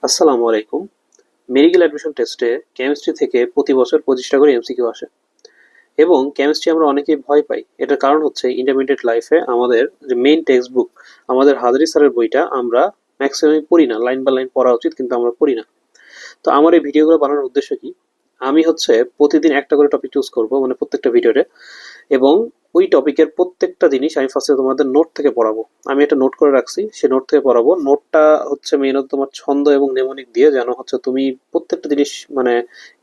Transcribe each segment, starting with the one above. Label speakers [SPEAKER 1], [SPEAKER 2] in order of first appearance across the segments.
[SPEAKER 1] আসসালামু আলাইকুম। Medical admission টেস্টে কেমিস্ট্রি থেকে প্রতি বছর 25টা করে এমসিকিউ আসে এবং কেমিস্ট্রি আমরা অনেকেই ভয় পাই। এটার কারণ হচ্ছে ইন্টারমিডিয়েট লাইফে আমাদের যে মেইন টেক্সট বুক, আমাদের হাজারি স্যারের বইটা আমরা ম্যাক্সিমাম পড়ি না। লাইন বাই লাইন পড়া উচিত কিন্তু আমরা পড়ি না। তো আমার এই ভিডিওগুলো বানানোর উদ্দেশ্য কি? আমি হচ্ছে প্রতিদিন একটা করে টপিক চুজ করব, মানে প্রত্যেকটা ভিডিওতে, এবং ওই টপিকের প্রত্যেকটা জিনিস আমি ফার্স্টে তোমাদের নোট থেকে পড়াবো। আমি একটা নোট করে রাখছি, সে নোট থেকে পড়াবো। নোটটা হচ্ছে মেইনত তোমার ছন্দ এবং নেমোনিক দিয়ে, যেন হচ্ছে তুমি প্রত্যেকটা জিনিস মানে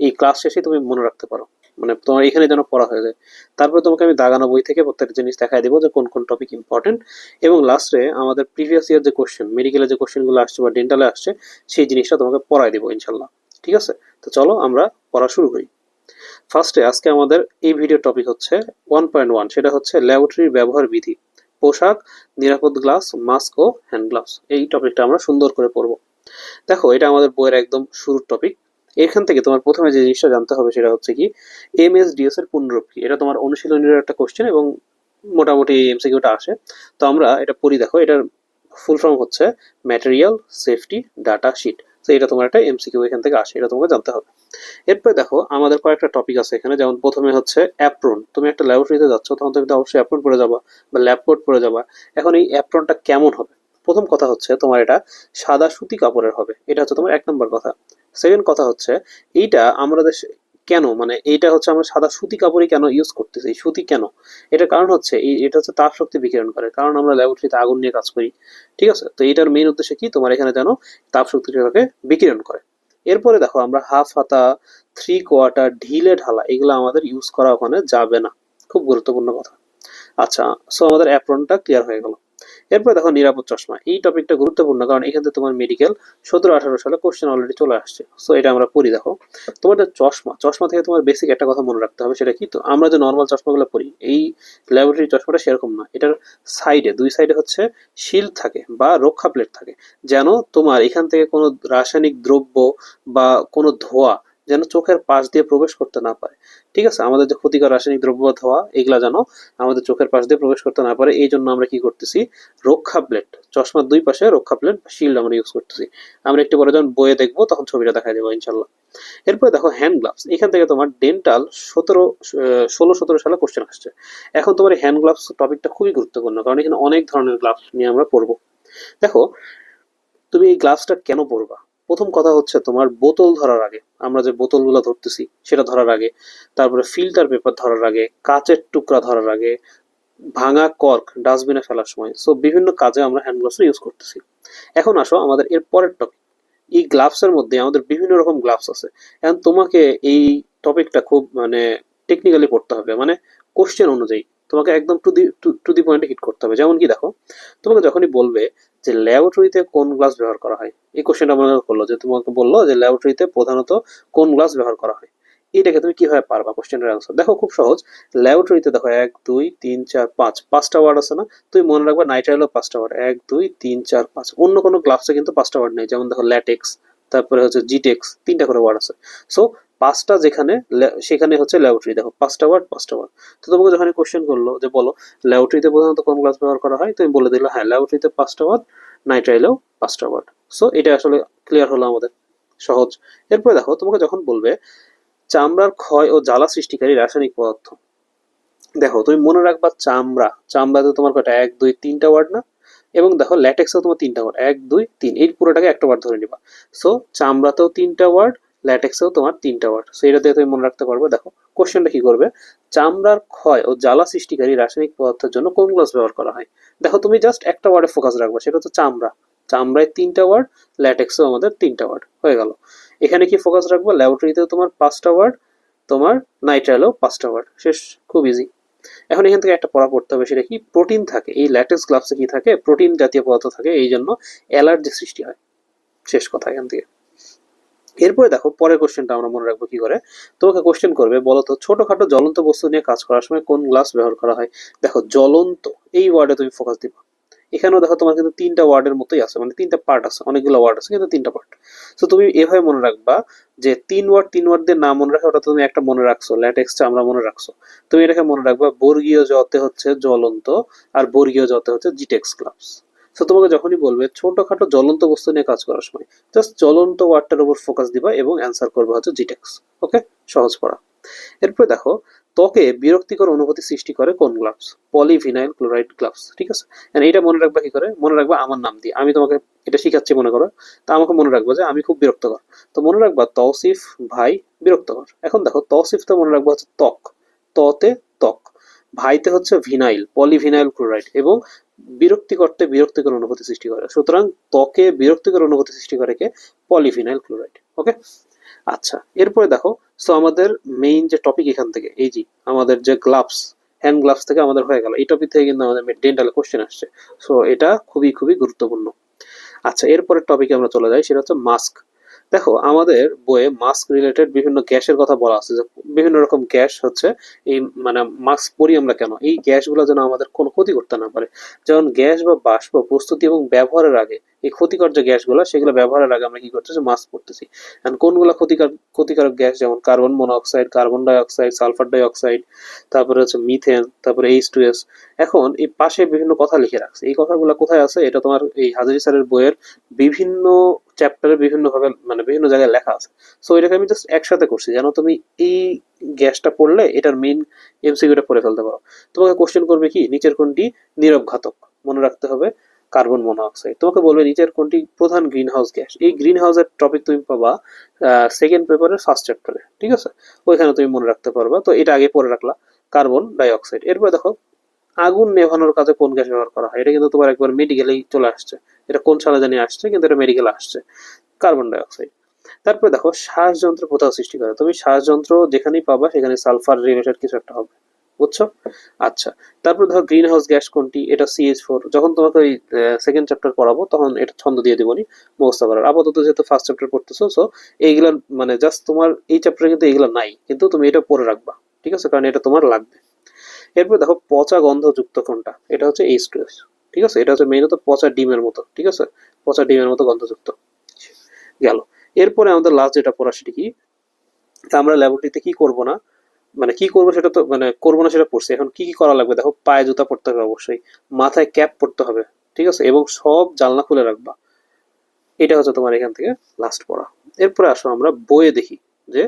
[SPEAKER 1] এই ক্লাস শেষে তুমি মনে রাখতে পারো, মানে তোমার এখানে যেন পড়া হয়ে যায়। তারপরে তোমাকে আমি দাগানো বই থেকে প্রত্যেকটা জিনিস দেখাই দেবো যে কোন কোন টপিক ইম্পর্টেন্ট, এবং লাস্টে আমাদের প্রিভিয়াস ইয়ার যে কোশ্চেন, মেডিকেলে যে কোশ্চেনগুলো আসছে বা ডেন্টালে আসছে, সেই জিনিসটা তোমাকে পড়াই দেবো ইনশাল্লাহ। ঠিক আছে? তো চলো আমরা পড়া শুরু করি। ফার্স্টে আজকে আমাদের এই ভিডিও টপিক হচ্ছে 1.1, সেটা হচ্ছে ল্যাবরেটরির ব্যবহার বিধি, পোশাক, নিরাপদ গ্লাস, মাস্ক ও হ্যান্ড গ্লাভস। এই টপিকটা আমরা সুন্দর করে পড়বো। দেখো, এটা আমাদের বইয়ের একদম শুরুর টপিক। এখান থেকে তোমার প্রথমে যে জিনিসটা জানতে হবে সেটা হচ্ছে কি, এমএসডিএস এর পূর্ণরূপ কি। এটা তোমার অনুশীলনের একটা কোশ্চেন এবং মোটামুটি এমসিকিউটা আসে। তো আমরা এটা পড়ি। দেখো, এটার ফুল ফর্ম হচ্ছে ম্যাটেরিয়াল সেফটি ডাটা শিট। তো এটা তোমার একটা এমসিকিউ এখান থেকে আসে, এটা তোমাকে জানতে হবে। এরপরে দেখো, আমাদের কয়েকটা টপিক আছে এখানে। যেমন প্রথমে হচ্ছে অ্যাপ্রন। তুমি একটা ল্যাবরেটরিতে যাচ্ছ, তখন তুমি তো অবশ্যই অ্যাপ্রন পরে যাবা বা ল্যাব কোট পরে যাবা। এখন এই অ্যাপ্রনটা কেমন হবে? প্রথম কথা হচ্ছে তোমার এটা সাদা সুতি কাপড়ের হবে, এটা হচ্ছে তোমার এক নম্বর কথা। সেকেন্ড কথা হচ্ছে এইটা আমাদের কেন, মানে এইটা হচ্ছে আমরা সাদা সুতি কাপড়ই কেন ইউজ করতেছি, সুতি কেন? এটার কারণ হচ্ছে এটা হচ্ছে তাপ শক্তি বিকিরণ করে, কারণ আমরা ল্যাবরেটরিতে আগুন নিয়ে কাজ করি। ঠিক আছে? তো এটার মেইন উদ্দেশ্য কি, তোমার এখানে যেন তাপ শক্তিটাকে বিকিরণ করে। এরপরে দেখো, আমরা হাফ হাতা, থ্রি কোয়ার্টার, ঢিলে ঢালা, এগুলো আমাদের ইউজ করা ওখানে যাবে না। খুব গুরুত্বপূর্ণ কথা। আচ্ছা, সো আমাদের অ্যাপ্রনটা ক্লিয়ার হয়ে গেল। এরপরে দেখো নিরাপদ চশমা। এই টপিকটা গুরুত্বপূর্ণ, কারণ এখান থেকে তোমার মেডিকেল 17-18 সালে কোশ্চেন অলরেডি চলে আসছে। সো এটা আমরা পড়ি। দেখো, তোমাদের চশমা, চশমা থেকে তোমার বেসিক একটা কথা মনে রাখতে হবে, সেটা কি, তো আমরা যে নর্মাল চশমাগুলো পরি, এই ল্যাবরেটরি চশমাটা সেরকম না। এটার সাইডে, দুই সাইডে হচ্ছে শিল্ড থাকে বা রক্ষা প্লেট থাকে, যেন তোমার এখান থেকে কোনো রাসায়নিক দ্রব্য বা কোনো ধোঁয়া যেন চোখের পাশ দিয়ে প্রবেশ করতে না পারে। ঠিক আছে? আমাদের যে ক্ষতিকর রাসায়নিক দ্রব্য বা ধোঁয়া, এগুলা যেন আমাদের চোখের পাশ দিয়ে প্রবেশ করতে না পারে, এই জন্য আমরা কি করতেছি, রক্ষা প্লেট, চশমার দুই পাশে রক্ষা প্লেট বা শিল্ড আমরা ইউজ করতেছি। আমরা একটু পরে যখন বইয়ে দেখবো তখন ছবিটা দেখা যাবে ইনশাল্লাহ। এরপরে দেখো হ্যান্ড গ্লাভস। এখান থেকে তোমার ডেন্টাল 16-17 সালে কোশ্চেন আসছে। এখন তোমার এই হ্যান্ড গ্লাভস টপিকটা খুবই গুরুত্বপূর্ণ, কারণ এখানে অনেক ধরনের গ্লাভস নিয়ে আমরা পড়বো। দেখো, তুমি এই গ্লাভসটা কেন পরবা? প্রথম কথা হচ্ছে তোমার বোতল ধরার আগে, আমরা যে বোতলগুলো ধরতেছি সেটা ধরার আগে, তারপরে ফিল্টার পেপার ধরার আগে, কাচের টুকরা ধরার আগে, ভাঙা কর্ক ডাস্টবিনে ফেলার সময়। সো বিভিন্ন কাজে আমরা হ্যান্ড গ্লাভস ইউজ করতেছি। এখন আসো আমাদের এর পরের টপিক। এই গ্লাভস এর মধ্যে আমাদের বিভিন্ন রকম গ্লাভস আছে। এখন তোমাকে এই টপিকটা খুব মানে টেকনিক্যালি পড়তে হবে, মানে কোশ্চেন অনুযায়ী তোমাকে একদম টু দি পয়েন্টে হিট করতে হবে। যেমন কি, দেখো, তোমাকে যখনই বলবে যে ল্যাবরেটরিতে কোন গ্লাস ব্যবহার করা হয়, এই কোশ্চেনটা মনে করলো যে তোমাকে বললো যে ল্যাবরেটরিতে প্রধানত কোন গ্লাস ব্যবহার করা হয়, এটাকে তুমি কিভাবে পারবা কোশ্চেনের অ্যান্সার? দেখো, খুব সহজ। ল্যাবরেটরিতে দেখো 1 2 3 4 5 5টা ওয়ার্ড আছে না? তুমি মনে রাখবা নাইট্রাইলও 5টা ওয়ার্ড, 1 2 3 4 5। অন্য কোনো গ্লাভসে কিন্তু 5টা ওয়ার্ড নেই। যেমন দেখো ল্যাটেক্স, তারপরে হচ্ছে জিটেক্স, 3টা করে ওয়ার্ড আছে। সো পাঁচটা যেখানে সেখানে হচ্ছে ল্যাবরেটরি। দেখো, 5টা ওয়ার্ড 5টা ওয়ার্ড। তো তোমাকে যখন কোশ্চেন করলো যে বলো ল্যাবরেটরিতে প্রধানত কোন গ্লাস ব্যবহার করা হয়, তুমি বলে দিলে হ্যাঁ ল্যাবরেটরিতে 5টা ওয়ার্ড, নাইট্রাইলেও 5টা ওয়ার্ড। সো এটা আসলে ক্লিয়ার হলো আমাদের, সহজ। এরপরে দেখো, তোমাকে যখন বলবে চামড়ার ক্ষয় ও জ্বালা সৃষ্টিকারী রাসায়নিক পদার্থ, দেখো তুমি মনে রাখবা চামড়া, চামড়াতে তোমার কয়টা, 1 2 3টা ওয়ার্ড না? এবং দেখো ল্যাটেক্সেও তোমার 3টা ওয়ার্ড, 1 2 3, এই পুরোটাকে একটা ওয়ার্ড ধরে নিবা। সো চামড়াতেও 3টা ওয়ার্ড, ল্যাটেক্সেও তোমার 3টা ওয়ার্ড। সো এটা দিয়ে তুমি মনে রাখতে পারবে। দেখো, কোশ্চেনটা কি করবে, চামড়ার ক্ষয় ও জ্বালা সৃষ্টিকারী রাসায়নিক পদার্থের জন্য কোন গ্লাস ব্যবহার করা হয়? দেখো, তুমি জাস্ট একটা ওয়ার্ডে ফোকাস রাখবা, সেটা হচ্ছে চামড়া। চামড়ায় 3টা ওয়ার্ড, ল্যাটেক্সেও আমাদের 3টা ওয়ার্ড হয়ে গেল। এখানে কি ফোকাস রাখবো, ল্যাবরেটরিতেও তোমার 5টা ওয়ার্ড, তোমার নাইট্রাইলেও 5টা ওয়ার্ড। শেষ, খুব ইজি। এখন এখান থেকে একটা পড়া পড়তে হবে, সেটা কি, প্রোটিন থাকে এই ল্যাটেক্স গ্লাভসে, কি থাকে, প্রোটিন জাতীয় পদার্থ থাকে, এই জন্য অ্যালার্জি সৃষ্টি হয়। শেষ কথা এখান থেকে। এরপরে দেখো, পরের কোশ্চেনটা আমরা মনে রাখবো কি করে। তোমাকে কোশ্চেন করবে, বলতো ছোটখাটো জ্বলন্ত বস্তু নিয়ে কাজ করার সময় কোন গ্লাস ব্যবহার করা হয়? দেখো, জ্বলন্ত, এই ওয়ার্ডে তুমি ফোকাস দিবা। এখানেও দেখো তোমার কিন্তু 3টা ওয়ার্ডের মতোই আছে, মানে 3টা পার্ট আছে, অনেকগুলো ওয়ার্ড আছে কিন্তু 3টা পার্ট। তো তুমি এভাবে মনে রাখবা যে 3 ওয়ার্ড দিয়ে না মনে রাখা, ওটা তুমি একটা মনে রাখছো, ল্যাটেক্সটা আমরা মনে রাখছো। তুমি এটাকে মনে রাখবা বর্গীয় জতে হচ্ছে জ্বলন্ত, আর বর্গীয় জতে হচ্ছে জিটেক্স গ্লাভস। সো তোমাকে যখনই বলবে ছোটখাটো জ্বলন্ত বস্তু নিয়ে কাজ করার সময় জাস্ট জ্বলন্ত ওয়ার্ডটার উপর ফোকাস দিবা এবং অ্যান্সার করবে হচ্ছে জিটেক্স। ওকে, সহজ পড়া। এরপরে দেখো, ত্বকে বিরক্তিকর অনুভূতি সৃষ্টি করে কোন গ্লাভস? পলিভিনাইল ক্লোরাইড গ্লাভস, ঠিক আছে। And এটা মনে রাখবা কি করে? মনে রাখবা আমার নাম দিয়ে, আমি তোমাকে এটা শিখাচ্ছি মনে করো, তা আমাকে মনে রাখবো যে আমি খুব বিরক্তকর। তো মনে রাখবা তৌসিফ ভাই বিরক্তকর। এখন দেখো তৌসিফ তো মনে রাখবা হচ্ছে ত্বক, ততে ত্বক, ভাইতে হচ্ছে ভিনাইল পলিভিনাইল ক্লোরাইড, এবং বিরক্তিকরতে বিরক্তিকর অনুভূতি সৃষ্টি করে, সুতরাং ত্বকে বিরক্তিকর অনুভূতি সৃষ্টি করে কে? Polyvinyl chloride. ওকে, আচ্ছা এরপরে দেখো, সো আমাদের মেইন যে টপিক এখান থেকে, এই যে আমাদের যে গ্লাভস, হ্যান্ড গ্লাভস থেকে আমাদের হয়ে গেল, এই টপিক থেকে কিন্তু আমাদের ডেন্টাল কোশ্চেন আসছে। সো এটা খুবই খুবই গুরুত্বপূর্ণ। আচ্ছা এরপরের টপিকে আমরা চলে যাই, সেটা হচ্ছে মাস্ক। দেখো আমাদের বইয়ে মাস্ক রিলেটেড বিভিন্ন গ্যাসের কথা বলা আছে, যে বিভিন্ন রকম গ্যাস হচ্ছে এই, মানে মাস্ক পরি আমরা কেন, এই গ্যাসগুলো যেন আমাদের কোনো ক্ষতি করতে না পারে। যেমন গ্যাস বা বাষ্প প্রস্তুতি এবং ব্যবহারের আগে এই ক্ষতিকর যে গ্যাসগুলো, সেগুলো ব্যবহারের আগে আমরা কি করতেছি? মাস্ক পরতেছি। এখন কোনগুলো ক্ষতিকারক গ্যাস, যেমন carbon monoxide, carbon die oxide, sulphur die oxide, তারপরে হচ্ছে মিথেন, তারপরে H2S। এখন এই পাশে বিভিন্ন কথা লিখে রাখছে, এই কথাগুলো কোথায় আছে? এটা তোমার এই হাজারি স্যারের বইয়ের বিভিন্ন চ্যাপ্টারে বিভিন্ন ভাবে, মানে বিভিন্ন জায়গায় লেখা আছে। সো এটাকে আমি জাস্ট একসাথে করছি যেন তুমি এই গ্যাসটা পড়লে এটার মেইন এমসিকিউটা পড়ে ফেলতে পারো। তোমাকে কোশ্চেন করবে কি নিচের কোনটি নীরব ঘাতক? মনে রাখতে হবে কার্বন মনোঅক্সাইড। তোমাকে বলবে নিচের কোনটি প্রধান গ্রিন হাউস গ্যাস? এই গ্রিন হাউসের টপিক তুমি পাবা সেকেন্ড পেপারের ফার্স্ট চ্যাপ্টারে, ঠিক আছে, ওইখানে তুমি মনে রাখতে পারবা। তো এটা আগে পড়ে রাখলা, কার্বন ডাই অক্সাইড। এরপর দেখো, আগুন নেভানোর কাজে কোন গ্যাস ব্যবহার করা হয়? এটা কিন্তু তোমার একবার মেডিকেলেই চলে আসছে, এটা কোন সালে জানি আসছে, কিন্তু এটা মেডিকেলে আসছে, কার্বন ডাই অক্সাইড। তারপরে দেখো, শ্বাসযন্ত্র কোথাও সৃষ্টি করে? তুমি শ্বাসযন্ত্র যেখানেই পাবা সেখানে সালফার রিলেটেড কিছু একটা হবে, বুঝছো? আচ্ছা, তারপর ধরো গ্রিন হাউস গ্যাস কোনটি? এটা CH4। যখন তোমাকে ওই সেকেন্ড চ্যাপ্টার পড়াবো তখন এটা ছন্দ দিয়ে দিবনি, মুখস্থ করার। আপাতত যেহেতু ফার্স্ট চ্যাপ্টার পড়তেছো, সো এইগুলা মানে জাস্ট তোমার এই চ্যাপ্টারে কিন্তু এইগুলা নাই, কিন্তু তুমি এটা পড়ে রাখবা, ঠিক আছে, কারণ এটা তোমার লাগবে। এরপর দেখো, পচা গন্ধযুক্ত কোনটা? এটা হচ্ছে H2S, ঠিক আছে, এটা হচ্ছে মেইনত পচা ডিমের মতো, ঠিক আছে, পচা ডিমের মতো গন্ধযুক্ত। গেল। এরপরে আমাদের লাস্ট যেটা পড়া সেটা কি? আমরা ল্যাবরেটরিতে কি করব না, মানে কি করবো সেটা তো, মানে করবো না সেটা পড়ছি, এখন কি কি করা লাগবে দেখো। পায়ে জুতা পরতে হবে অবশ্যই, মাথায় ক্যাপ পরতে হবে, ঠিক আছে, এবং সব জানলা খুলে রাখবা। এটা হচ্ছে তোমার এখান থেকে লাস্ট পড়া। এরপরে আসো আমরা বইয়ে দেখি, যে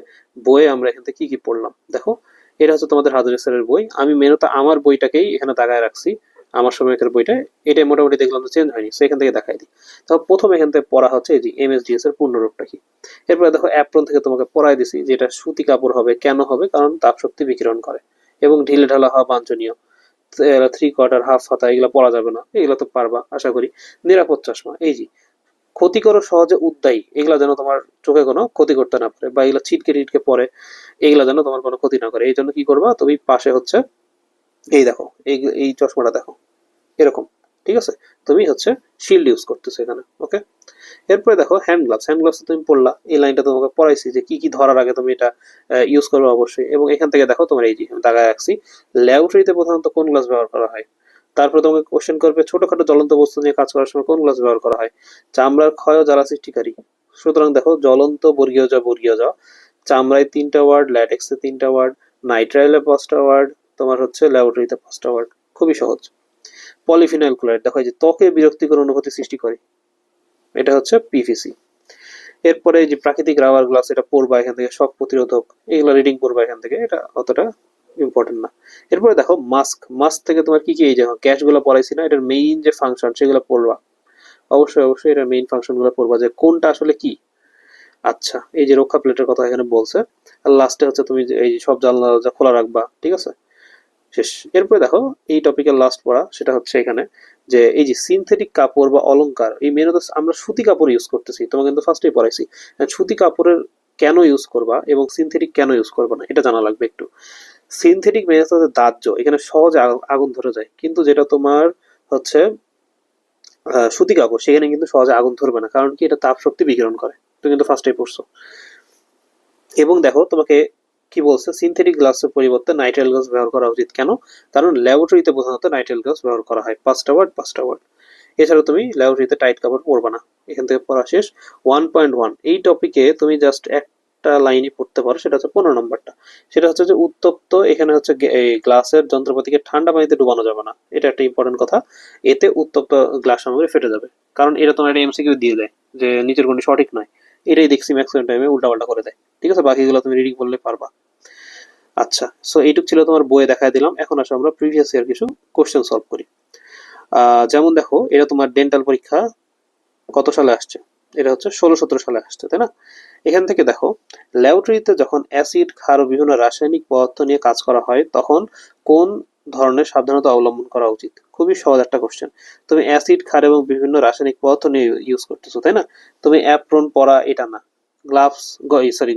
[SPEAKER 1] বইয়ে আমরা এখান থেকে কি কি পড়লাম। দেখো, এটা হচ্ছে তোমাদের হাজারি স্যারের বই, আমি মেনত আমার বইটাকেই এখানে দাগায় রাখছি, আমার সময়কার বইটা। এটা মোটামুটি দেখলাম তো চেঞ্জ হয়নি, সো এখান থেকে দেখাই দিই। তো প্রথম এখান থেকে পড়া হচ্ছে এই যে MSDS এর পূর্ণরূপটা কি। এরপরে দেখো, অ্যাপ্রন থেকে তোমাকে পড়াই দিছি যে এটা সুতি কাপড় হবে, কেন হবে? কারণ তাপ শক্তি বিকিরণ করে এবং ঢিলে ঢালা হওয়া বাঞ্ছনীয়। থ্রি কোয়ার্টার, হাফ হাতা এগুলো পড়া যাবে না, এগুলো তো পারবা আশা করি। নিরাপদ চশমা, এই যে ক্ষতিকর সহজে উদ্দায়ী, এগুলা যেন তোমার চোখে কোনো ক্ষতি করতে না পারে, বা এগুলা ছিটকে টিটকে পড়ে, এগুলা যেন তোমার কোনো ক্ষতি না করে। এই জন্য কি করবা তুমি? পাশে হচ্ছে এই দেখো, এই এই চশমাটা দেখো, এরকম, ঠিক আছে, তুমি হচ্ছে শিল্ড ইউজ করতেছো এখানে। ওকে, এরপরে দেখো, হ্যান্ড গ্লাভস। হ্যান্ড গ্লাভস তুমি পড়লা, এই লাইনটা তোমাকে পড়াইছি যে কি কি ধরার আগে তুমি এটা ইউজ করবে অবশ্যই। এবং এখান থেকে দেখো তোমার এই যে দাগায় রাখছি, ল্যাবরেটরিতে প্রধানত কোন গ্লাস ব্যবহার করা হয়। তারপরে তোমাকে কোশ্চেন করবে ছোটখাটো জ্বলন্ত বস্তু নিয়ে কাজ করার সময় কোন গ্লাস ব্যবহার করা হয়। চামড়ার ক্ষয় ও জ্বালা সৃষ্টিকারী। সুতরাং দেখো, জ্বলন্ত বর্গীয় জ, চামড়ায় 3টা ওয়ার্ড, ল্যাটেক্সে 3টা ওয়ার্ড, নাইট্রাইলে 5টা ওয়ার্ড, তোমার হচ্ছে ল্যাবরেটরিতে 5টা ওয়ার্ড। খুবই সহজ। পলিফিনাইল ক্লোরাইড, দেখো এই যে ত্বকে বিরক্তিকর অনুভূতি সৃষ্টি করে, এটা হচ্ছে PVC। এরপরে এই যে প্রাকৃতিক রাবার গ্লাস, এটা পড়বা এখান থেকে, শক প্রতিরোধক, এগুলো রিডিং পড়বা এখান থেকে, এটা অতটা ইম্পর্টেন্ট না। এরপরে দেখো, মাস্ক। মাস্ক থেকে তোমার কি কি, এই যে গ্যাসগুলো পড়াইছি না, এটার মেইন যে ফাংশন সেগুলো পড়বা অবশ্যই অবশ্যই, এটার মেইন ফাংশন গুলো পড়বা, যে কোনটা আসলে কি। আচ্ছা, এই যে রক্ষা প্লেটের কথা এখানে বলছে। আর লাস্টে হচ্ছে তুমি যে এই সব জানলা দরজা খোলা রাখবা, ঠিক আছে, শেষ। এরপরে দেখো, এই টপিকের লাস্ট পড়া সেটা হচ্ছে এখানে, যে এই যে সিনথেটিক কাপড় বা অলংকার, এই মেনত আমরা সুতি কাপড় ইউজ করতেছি, তোমাকে কিন্তু ফার্স্টেই পড়াইছি। সুতি কাপড়ের কেন ইউজ করবা এবং সিনথেটিক কেন ইউজ করবা না, এটা জানা লাগবে একটু। সিনথেটিক মেনত হচ্ছে দাহ্য, এখানে সহজে আগুন ধরে যায়, কিন্তু যেটা তোমার হচ্ছে সুতি কাপড়, সেখানে কিন্তু সহজে আগুন ধরবে না, কারণ কি? এটা তাপ শক্তি বিকিরণ করে, তুমি কিন্তু ফার্স্টেই পড়ছো। এবং দেখো তোমাকে কি বলছে, সিনথেটিক গ্লাসের পরিবর্তে নাইট্রাইল গ্লাস ব্যবহার করা উচিত, কেন? কারণ ল্যাবরেটরিতে প্রধানত নাইট্রাইল গ্লাস ব্যবহার করা হয়। 5টা ওয়ার্ড। এছাড়া তুমি ল্যাবরেটরিতে টাইট কাপড় পরবা না। এখান থেকে পড়া শেষ। 1.1, এই টপিকে তুমি জাস্ট একটা লাইনই পড়তে পারো, সেটা হচ্ছে 15 নম্বরটা। সেটা হচ্ছে যে উত্তপ্ত, এখানে হচ্ছে এই গ্লাসের যন্ত্রপাতিকে ঠান্ডা পানিতে ডুবানো যাবে না, এটা একটা ইম্পর্টেন্ট কথা। এতে উত্তপ্ত গ্লাস সামগ্রী ফেটে যাবে। কারণ এটা তোমার একটা এমসিকিউ দিয়ে দেয় যে নিচের কোনটি সঠিক নয়, এটাই দেখছি ম্যাক্সিমাম টাইমে উল্টাপাল্টা করে দেয়। ঠিক আছে, বাকিগুলো তুমি রিডিং করলে পারবা। আচ্ছা, সো এইটুক ছিল তোমার বইয়ে দেখায় দিলাম। এখন আসো আমরা প্রিভিয়াস ইয়ার কিছু কোশ্চেন সলভ করি। যেমন দেখো, এটা তোমার ডেন্টাল পরীক্ষা কত সালে আসছে? এটা হচ্ছে 16-17 সালে আসছে, তাই না? এখান থেকে দেখো, ল্যাবরেটরিতে যখন অ্যাসিড, ক্ষার ও বিভিন্ন রাসায়নিক পদার্থ নিয়ে কাজ করা হয় তখন কোন ধরনের সাবধানতা অবলম্বন করা উচিত? খুবই সহজ একটা কোশ্চেন। তুমি অ্যাসিড, ক্ষার এবং বিভিন্ন রাসায়নিক পদার্থ নিয়ে ইউজ করতেছো, তাই না? তুমি অ্যাপ্রন পরা এটা না, গ্লাভস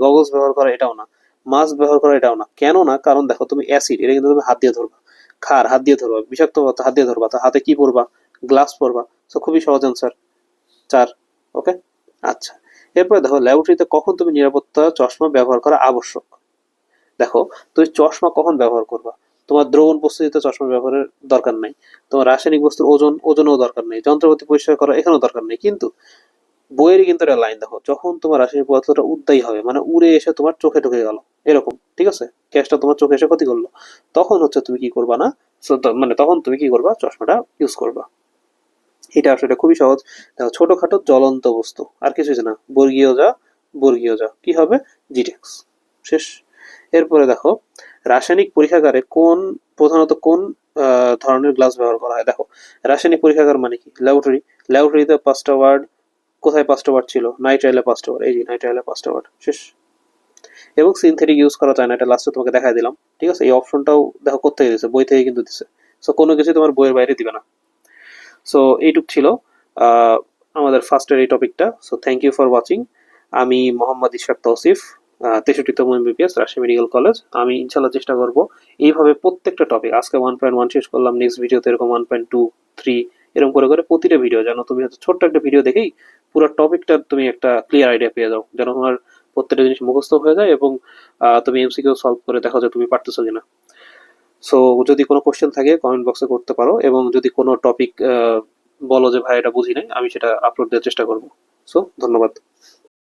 [SPEAKER 1] গগলস ব্যবহার করা এটাও না, মাস্ক ব্যবহার করা এটাও না। কেন না? কারণ দেখো, তুমি অ্যাসিড এটা কিন্তু তুমি হাত দিয়ে ধরবা, ক্ষার হাত দিয়ে ধরবা, বিষাক্ত পদার্থ হাত দিয়ে ধরবা, তো হাতে কি পরবা? গ্লাভস পরবা। তো খুবই সহজ অ্যান্সার, 4। ওকে। আচ্ছা, এরপরে দেখো, ল্যাবরেটরিতে কখন তুমি নিরাপত্তা চশমা ব্যবহার করা আবশ্যক? দেখো, তুমি চশমা কখন ব্যবহার করবা? তোমার দ্রবণ প্রস্তুতিতে চশমা ব্যবহারের দরকার নাই, তোমার রাসায়নিক বস্তুর ওজনেও দরকার নেই, যন্ত্রপাতি পরিষ্কার করা এখানেও দরকার নেই। কিন্তু বইয়েরই কিন্তু একটা লাইন দেখো, যখন তোমার রাসায়নিক পদার্থটা উদ্দায়ী হবে, মানে উড়ে এসে তোমার চোখে ঢুকে গেল, এরকম, ঠিক আছে, গ্যাসটা তোমার চোখে এসে ক্ষতি করলো, তখন হচ্ছে তুমি কি করবা না, মানে তখন তুমি কি করবা, চশমাটা ইউজ করবা। এটা আসলে খুবই সহজ। দেখো, ছোটখাটো জ্বলন্ত বস্তু, আর কিছুই না, বর্গীয় যা কি হবে? জিটেক্স। শেষ। এরপরে দেখো, রাসায়নিক পরীক্ষাগারে প্রধানত কোন ধরনের গ্লাস ব্যবহার করা হয়? দেখো, রাসায়নিক পরীক্ষাগার মানে কি? ল্যাবরেটরি। ল্যাবরেটরিতে 5টা ওয়ার্ড, কোথায় 5টা ওয়ার্ড ছিল? নাইট্রাইলে 5টা ওয়ার্ড, এই যে নাইট্রাইলে 5টা ওয়ার্ড। শেষ। এবং সিনথেটিক ইউজ করা যায় না, এটা লাস্টে তোমাকে দেখাই দিলাম। ঠিক আছে, এই অপশনটাও দেখো কোথেকে দিছে, বই থেকে কিন্তু দিছে। সো কোনো কিছু তোমার বইয়ের বাইরে দিবে না। সো এইটুক ছিল আহ, আমাদের ফার্স্টের এই টপিকটা। So thank you for watching. আমি মোহাম্মদ ইশরাক তৌসিফ, 63তম এমবিবিএস, রাজশাহী মেডিকেল কলেজ। আমি ইনশাল্লাহ চেষ্টা করব এইভাবে প্রত্যেকটা টপিক, আজকে 1.1 শেষ করলাম, নেক্সট ভিডিওতে এরকম 1.2, 3 এরকম করে করে প্রতিটা ভিডিও, যেন তুমি হচ্ছে ছোট্ট একটা ভিডিও দেখেই পুরো টপিকটা তুমি একটা ক্লিয়ার আইডিয়া পেয়ে যাও, যেন তোমার প্রত্যেকটা জিনিস মুখস্থ হয়ে যায় এবং তুমি এমসিকিউ সলভ করে দেখো যে তুমি পারতেছো কিনা। সো যদি কোনো কোশ্চেন থাকে কমেন্ট বক্সে করতে পারো, এবং যদি কোনো টপিক বলো যে ভাই এটা বুঝি নাই, আমি সেটা আপলোড দেওয়ার চেষ্টা করবো। সো ধন্যবাদ।